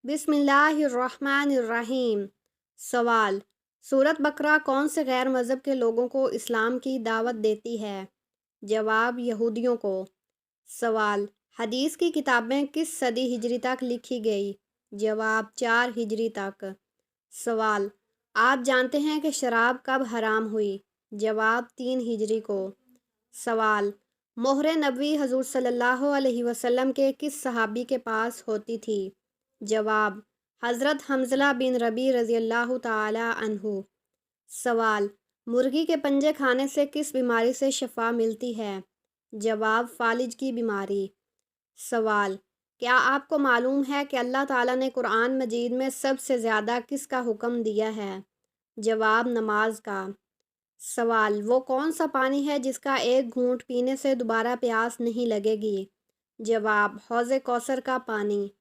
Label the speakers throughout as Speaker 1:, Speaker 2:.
Speaker 1: बिस्मिल्लाहिर्रहमानिर्रहीम। सवाल: सूरत बकरा कौन से गैर मज़हब के लोगों को इस्लाम की दावत देती है? जवाब: यहूदियों को। सवाल: हदीस की किताबें किस सदी हिजरी तक लिखी गई? जवाब: 4 हिजरी तक। सवाल: आप जानते हैं कि शराब कब हराम हुई? जवाब: 3 हिजरी को। सवाल: मोहर नबवी हजूर सल्लल्लाहु अलैहि वसल्लम के किस सहाबी के पास होती थी? जवाब: हज़रत हम्ज़ला बिन रबी रज़ियल्लाहु ताला अन्हु। सवाल: मुर्गी के पंजे खाने से किस बीमारी से शफा मिलती है? जवाब: फालिज की बीमारी। सवाल: क्या आपको मालूम है कि अल्लाह ताला ने कुरान मजीद में सबसे ज़्यादा किसका हुक्म दिया है? जवाब: नमाज का। सवाल: वो कौन सा पानी है जिसका एक घूंट पीने से दोबारा प्यास नहीं लगेगी? जवाब: हौज़े कौसर का पानी।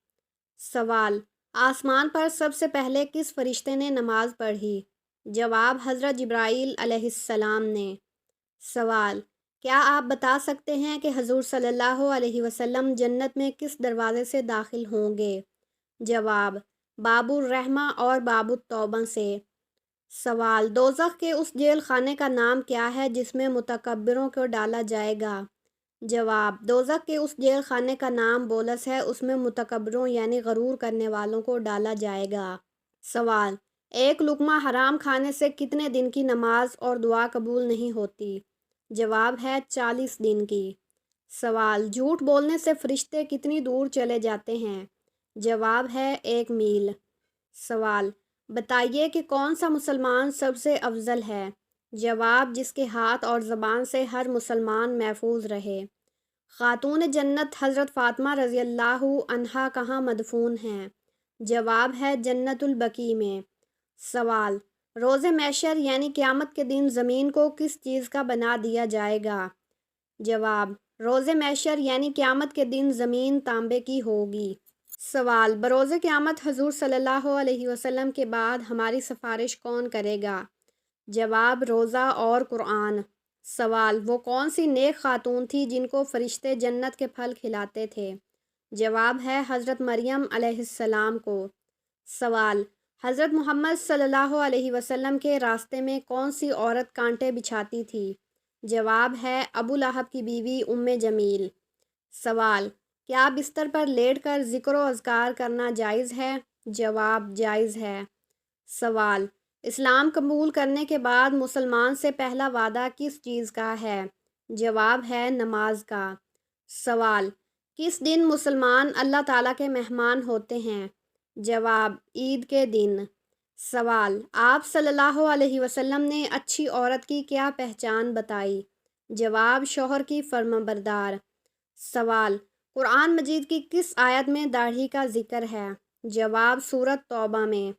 Speaker 1: सवाल: आसमान पर सबसे पहले किस फरिश्ते ने नमाज पढ़ी? जवाब: हज़रत जिब्राईल अलैहिस्सलाम ने। सवाल: क्या आप बता सकते हैं कि हजूर सल्लल्लाहु अलैहि वसल्लम जन्नत में किस दरवाज़े से दाखिल होंगे? जवाब: बाबुर रहमा और बाबुत तौबा से। सवाल: दोज़ख के उस जेल खाने का नाम क्या है जिसमें मुतकब्बिरों को डाला जाएगा? जवाब: दोज़ख के उस जेल खाने का नाम बोलस है, उसमें मुतकब्बिरों यानी गरूर करने वालों को डाला जाएगा। सवाल: एक लुक़मा हराम खाने से कितने दिन की नमाज और दुआ कबूल नहीं होती? जवाब है 40 दिन की। सवाल: झूठ बोलने से फरिश्ते कितनी दूर चले जाते हैं? जवाब है 1 मील। सवाल: बताइए कि कौन सा मुसलमान सबसे अफजल है? जवाब: जिसके हाथ और ज़बान से हर मुसलमान महफूज रहे। खातून जन्नत हज़रत फ़ातिमा रज़ियल्लाहु अन्हा कहाँ मदफून हैं? जवाब है जन्नतुल बकी में। सवाल: रोज़े महशर यानी क़यामत के दिन ज़मीन को किस चीज़ का बना दिया जाएगा? जवाब: रोज़े महशर यानी क़यामत के दिन ज़मीन तांबे की होगी। सवाल: बरोज़े क़यामत हजूर सल्लल्लाहु अलैहि वसल्लम के बाद हमारी सिफारिश कौन करेगा? जवाब: रोज़ा और कुरान। सवाल: वो कौन सी नेक खातून थी जिनको फरिश्ते जन्नत के फल खिलाते थे? जवाब है हज़रत मरियम अलैहिस्सलाम को। सवाल: हज़रत मोहम्मद सल्लल्लाहु अलैहि वसल्लम के रास्ते में कौन सी औरत कांटे बिछाती थी? जवाब है अबू लहब की बीवी उम्मे जमील। सवाल: क्या बिस्तर पर लेटकर ज़िक्र व अज़कार करना जायज़ है? जवाब: जायज़ है। सवाल: इस्लाम कबूल करने के बाद मुसलमान से पहला वादा किस चीज़ का है? जवाब है नमाज का। सवाल: किस दिन मुसलमान अल्लाह ताला के मेहमान होते हैं? जवाब: ईद के दिन। सवाल: आप सल्लल्लाहु अलैहि वसल्लम ने अच्छी औरत की क्या पहचान बताई? जवाब: शौहर की फर्माबरदार। सवाल: कुरान मजीद की किस आयत में दाढ़ी का जिक्र है? जवाब: सूरत तौबा में।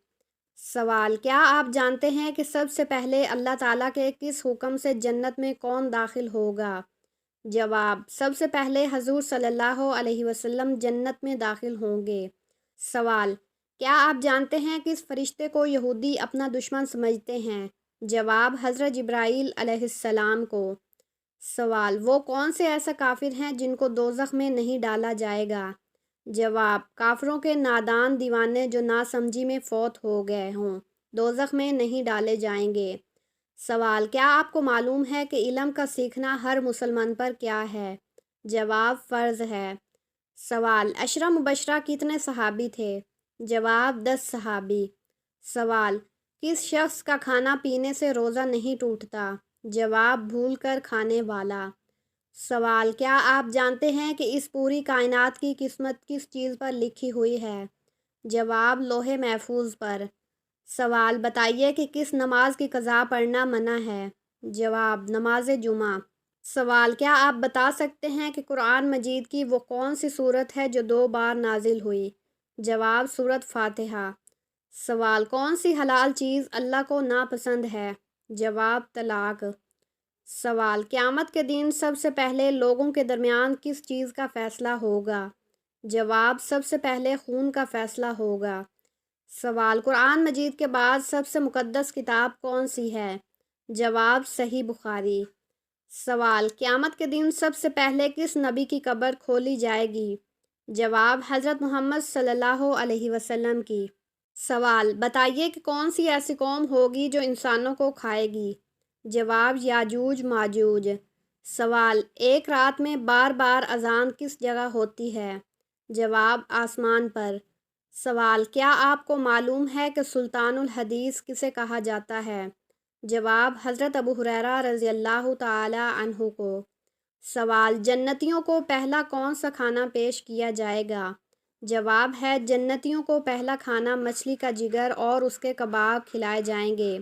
Speaker 1: सवाल: क्या आप जानते हैं कि सबसे पहले अल्लाह ताला के किस हुक्म से जन्नत में कौन दाखिल होगा? जवाब: सबसे पहले हजूर सल्लल्लाहु अलैहि वसल्लम जन्नत में दाखिल होंगे। सवाल: क्या आप जानते हैं कि इस फरिश्ते को यहूदी अपना दुश्मन समझते हैं? जवाब: हज़रत जिब्राईल अलैहिस्सलाम को। सवाल: वो कौन से ऐसा काफिर हैं जिनको दोज़ख में नहीं डाला जाएगा? जवाब: काफिरों के नादान दीवाने जो नासमझी में फौत हो गए हों, दोज़ख में नहीं डाले जाएंगे। सवाल: क्या आपको मालूम है कि इल्म का सीखना हर मुसलमान पर क्या है? जवाब: फ़र्ज़ है। सवाल: अशरा मुबशरा कितने सहाबी थे? जवाब: 10 सहाबी। सवाल: किस शख्स का खाना पीने से रोज़ा नहीं टूटता? जवाब: भूल कर खाने वाला। सवाल: क्या आप जानते हैं कि इस पूरी कायनात की किस्मत किस चीज़ पर लिखी हुई है? जवाब: लोहे महफूज पर। सवाल: बताइए कि किस नमाज की क़ज़ा पढ़ना मना है? जवाब: नमाज जुमा। सवाल: क्या आप बता सकते हैं कि कुरान मजीद की वो कौन सी सूरत है जो 2 बार नाजिल हुई? जवाब: सूरत फ़ातिहा। सवाल: कौन सी हलाल चीज़ अल्लाह को नापसंद है? जवाब: तलाक। सवाल: क़यामत के दिन सबसे पहले लोगों के दरमियान किस चीज़ का फ़ैसला होगा? जवाब: सबसे पहले खून का फ़ैसला होगा। सवाल: कुरान मजीद के बाद सबसे मुक़द्दस किताब कौन सी है? जवाब: सही बुखारी। सवाल: क़यामत के दिन सबसे पहले किस नबी की कब्र खोली जाएगी? جواب حضرت محمد صلی اللہ علیہ وسلم کی۔ سوال، بتائیے کہ کون سی ایسی قوم ہوگی جو انسانوں کو کھائے گی؟ جواب، یاجوج ماجوج۔ سوال، ایک رات میں بار بار اذان کس جگہ ہوتی ہے؟ جواب، آسمان پر۔ سوال، کیا آپ کو معلوم ہے کہ سلطان الحدیث کسے کہا جاتا ہے؟ جواب، حضرت ابو ہریرہ رضی اللہ تعالی عنہ کو۔ سوال، جنتیوں کو پہلا کون سا کھانا پیش کیا جائے گا؟ جواب ہے، جنتیوں کو پہلا کھانا مچھلی کا جگر اور اس کے کباب کھلائے جائیں گے۔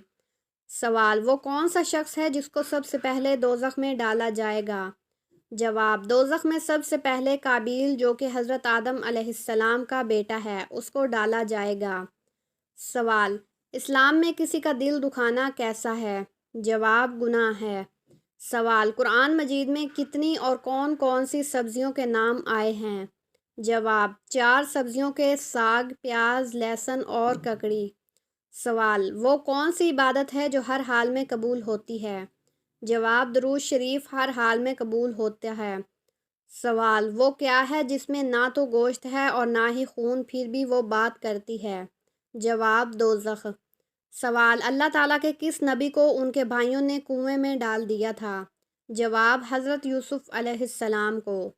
Speaker 1: سوال، وہ کون سا شخص ہے جس کو سب سے پہلے دوزخ میں ڈالا جائے گا؟ جواب، دوزخ میں سب سے پہلے قابیل جو کہ حضرت آدم علیہ السلام کا بیٹا ہے، اس کو ڈالا جائے گا۔ سوال، اسلام میں کسی کا دل دکھانا کیسا ہے؟ جواب، گناہ ہے۔ سوال، قرآن مجید میں کتنی اور کون کون سی سبزیوں کے نام آئے ہیں؟ جواب، 4 سبزیوں کے ساگ، پیاز، لہسن اور ککڑی۔ سوال، وہ کون سی عبادت ہے جو ہر حال میں قبول ہوتی ہے؟ جواب، درود شریف ہر حال میں قبول ہوتا ہے۔ سوال، وہ کیا ہے جس میں نہ تو گوشت ہے اور نہ ہی خون، پھر بھی وہ بات کرتی ہے؟ جواب، دوزخ۔ سوال، اللہ تعالیٰ کے کس نبی کو ان کے بھائیوں نے کنویں میں ڈال دیا تھا؟ جواب، حضرت یوسف علیہ السلام کو۔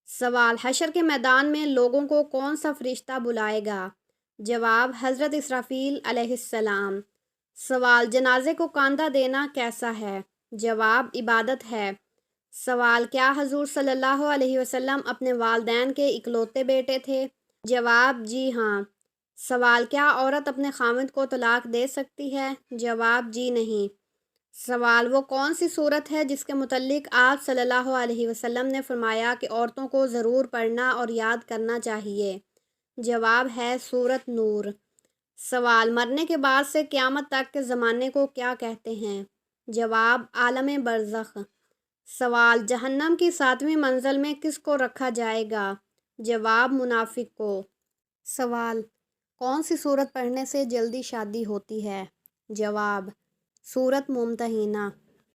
Speaker 1: سوال، حشر کے میدان میں لوگوں کو کون سا فرشتہ بلائے گا؟ جواب، حضرت اسرافیل علیہ السلام۔ سوال، جنازے کو کاندھا دینا کیسا ہے؟ جواب، عبادت ہے۔ سوال، کیا حضور صلی اللہ علیہ وسلم اپنے والدین کے اکلوتے بیٹے تھے؟ جواب، جی ہاں۔ سوال، کیا عورت اپنے خاوند کو طلاق دے سکتی ہے؟ جواب، جی نہیں۔ سوال، وہ کون سی صورت ہے جس کے متعلق آپ صلی اللہ علیہ وسلم نے فرمایا کہ عورتوں کو ضرور پڑھنا اور یاد کرنا چاہیے؟ جواب ہے سورۃ نور۔ سوال، مرنے کے بعد سے قیامت تک کے زمانے کو کیا کہتے ہیں؟ جواب، عالم برزخ۔ سوال، جہنم کی 7ویں منزل میں کس کو رکھا جائے گا؟ جواب، منافق کو۔ سوال، کون سی سورت پڑھنے سے جلدی شادی ہوتی ہے؟ جواب، سورۃ ممتحنہ۔